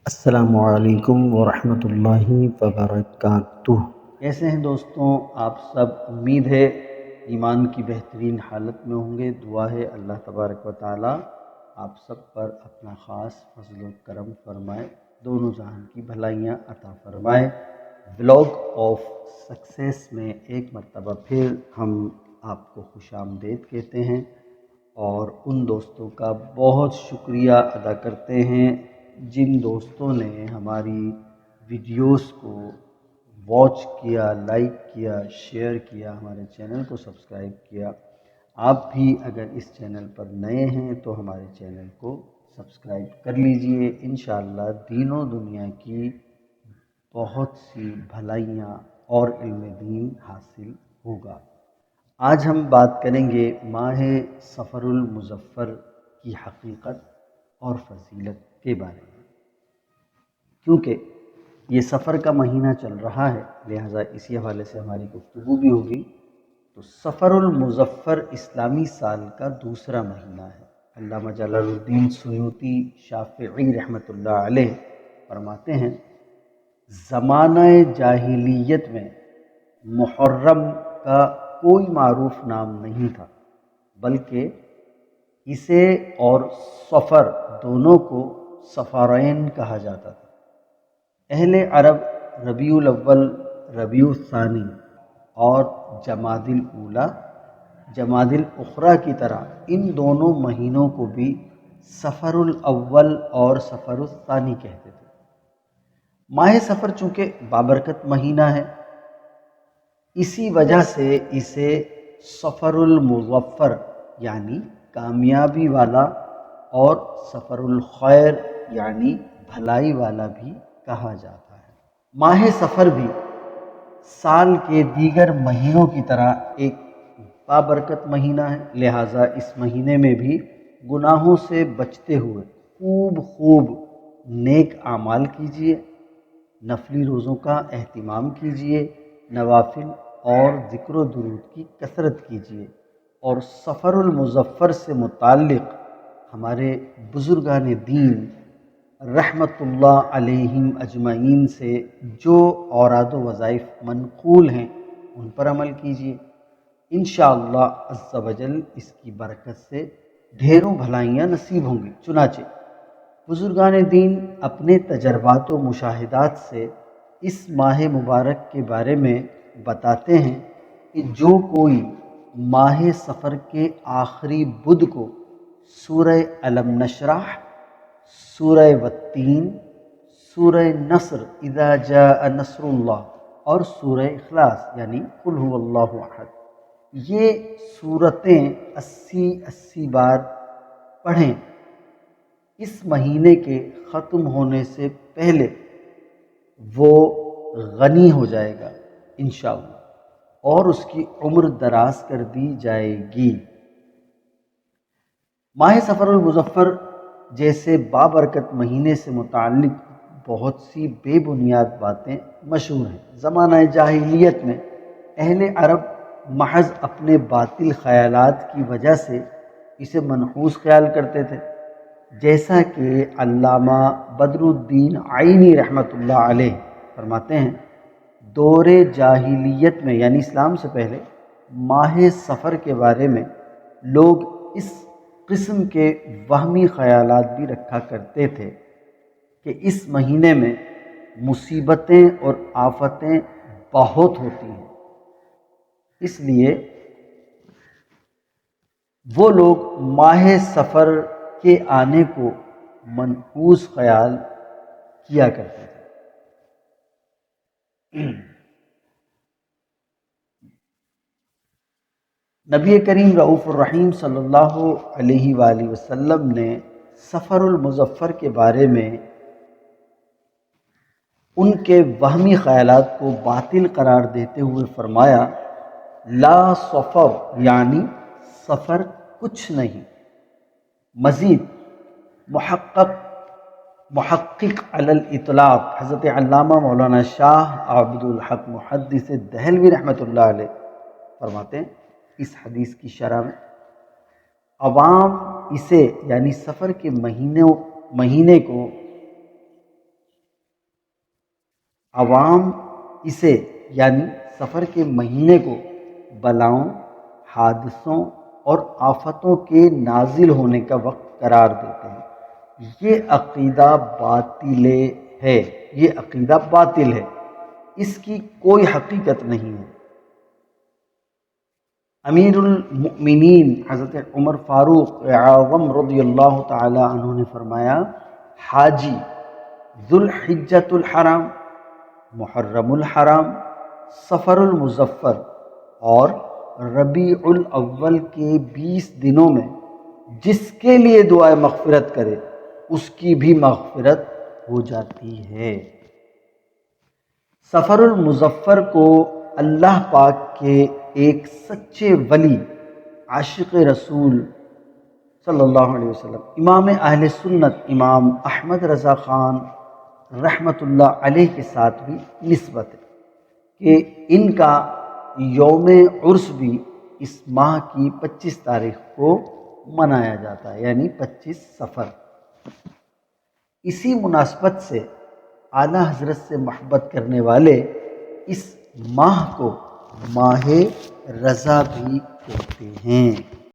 السلام علیکم ورحمۃ اللہ وبرکاتہ۔ کیسے ہیں دوستوں آپ سب؟ امید ہے ایمان کی بہترین حالت میں ہوں گے۔ دعا ہے اللہ تبارک و تعالی آپ سب پر اپنا خاص فضل و کرم فرمائے، دونوں جہان کی بھلائیاں عطا فرمائے۔ ولاگ آف سکسیس میں ایک مرتبہ پھر ہم آپ کو خوش آمدید کہتے ہیں اور ان دوستوں کا بہت شکریہ ادا کرتے ہیں جن دوستوں نے ہماری ویڈیوز کو واچ کیا، لائک کیا، شیئر کیا، ہمارے چینل کو سبسکرائب کیا۔ آپ بھی اگر اس چینل پر نئے ہیں تو ہمارے چینل کو سبسکرائب کر لیجئے۔ انشاءاللہ دین و دنیا کی بہت سی بھلائیاں اور علم دین حاصل ہوگا۔ آج ہم بات کریں گے ماہ صفر المظفر کی حقیقت اور فضیلت کے بارے میں، کیونکہ یہ صفر کا مہینہ چل رہا ہے، لہٰذا اسی حوالے سے ہماری گفتگو بھی ہوگی۔ تو صفر المظفر اسلامی سال کا دوسرا مہینہ ہے۔ علامہ جلال الدین سیوطی شافعی رحمۃ اللہ علیہ فرماتے ہیں، زمانہ جاہلیت میں محرم کا کوئی معروف نام نہیں تھا، بلکہ اسے اور صفر دونوں کو صفرین کہا جاتا تھا۔ اہل عرب ربیع الاول، ربیع الثانی اور جمادی الاولیٰ، جمادی الاخری کی طرح ان دونوں مہینوں کو بھی صفر الاول اور صفر الثانی کہتے تھے۔ ماہ صفر چونکہ بابرکت مہینہ ہے، اسی وجہ سے اسے صفر المظفر یعنی کامیابی والا اور صفر الخیر یعنی بھلائی والا بھی کہا جاتا ہے۔ ماہ صفر بھی سال کے دیگر مہینوں کی طرح ایک بابرکت مہینہ ہے، لہٰذا اس مہینے میں بھی گناہوں سے بچتے ہوئے خوب نیک اعمال کیجیے، نفلی روزوں کا اہتمام کیجیے، نوافل اور ذکر و درود کی کثرت کیجیے، اور صفر المظفر سے متعلق ہمارے بزرگان دین رحمت اللہ علیہم اجمعین سے جو اوراد و وظائف منقول ہیں ان پر عمل کیجیے۔ انشاءاللہ عز و جل اس کی برکت سے ڈھیروں بھلائیاں نصیب ہوں گی۔ چنانچہ بزرگان دین اپنے تجربات و مشاہدات سے اس ماہ مبارک کے بارے میں بتاتے ہیں کہ جو کوئی ماہ صفر کے آخری بدھ کو سورہ الم نشرح، سورہ والتین، سورہ نصر اذا جاء نصر اللہ اور سورہ اخلاص یعنی قل هو اللہ احد، یہ سورتیں 80 بار پڑھیں، اس مہینے کے ختم ہونے سے پہلے وہ غنی ہو جائے گا انشاءاللہ، اور اس کی عمر دراز کر دی جائے گی۔ ماہ صفر المظفر جیسے بابرکت مہینے سے متعلق بہت سی بے بنیاد باتیں مشہور ہیں۔ زمانہ جاہلیت میں اہل عرب محض اپنے باطل خیالات کی وجہ سے اسے منحوس خیال کرتے تھے، جیسا کہ علامہ بدر الدین عینی رحمۃ اللہ علیہ فرماتے ہیں، دور جاہلیت میں یعنی اسلام سے پہلے ماہ صفر کے بارے میں لوگ اس قسم کے وہمی خیالات بھی رکھا کرتے تھے کہ اس مہینے میں مصیبتیں اور آفتیں بہت ہوتی ہیں، اس لیے وہ لوگ ماہ صفر کے آنے کو منحوس خیال کیا کرتے تھے۔ نبی کریم رؤوف الرحیم صلی اللہ علیہ وآلہ وسلم نے صفر المظفر کے بارے میں ان کے وہمی خیالات کو باطل قرار دیتے ہوئے فرمایا، لا صفر یعنی صفر کچھ نہیں۔ مزید محقق علی الاطلاق حضرت علامہ مولانا شاہ عبد الحق محدث دہلوی رحمۃ اللہ علیہ فرماتے ہیں، اس حدیث کی شرح میں عوام اسے یعنی صفر کے مہینے کو عوام اسے یعنی سفر کے مہینے کو بلاؤں، حادثوں اور آفتوں کے نازل ہونے کا وقت قرار دیتے ہیں۔ یہ عقیدہ باطل ہے، یہ عقیدہ باطل ہے، اس کی کوئی حقیقت نہیں ہے۔ امیر المؤمنین حضرت عمر فاروق اعظم رضی اللہ تعالی عنہ نے فرمایا، حاجی ذوالحجۃ الحرام، محرم الحرام، صفر المظفر اور ربیع الاول کے 20 دنوں میں جس کے لیے دعائے مغفرت کرے اس کی بھی مغفرت ہو جاتی ہے۔ صفر المظفر کو اللہ پاک کے ایک سچے ولی، عاشق رسول صلی اللہ علیہ وسلم، امام اہل سنت امام احمد رضا خان رحمۃ اللہ علیہ کے ساتھ بھی نسبت ہے کہ ان کا یوم عرس بھی اس ماہ کی 25 تاریخ کو منایا جاتا ہے، یعنی 25 صفر۔ اسی مناسبت سے اعلیٰ حضرت سے محبت کرنے والے اس ماہ کو ماہ رضا بھی کہتے ہیں۔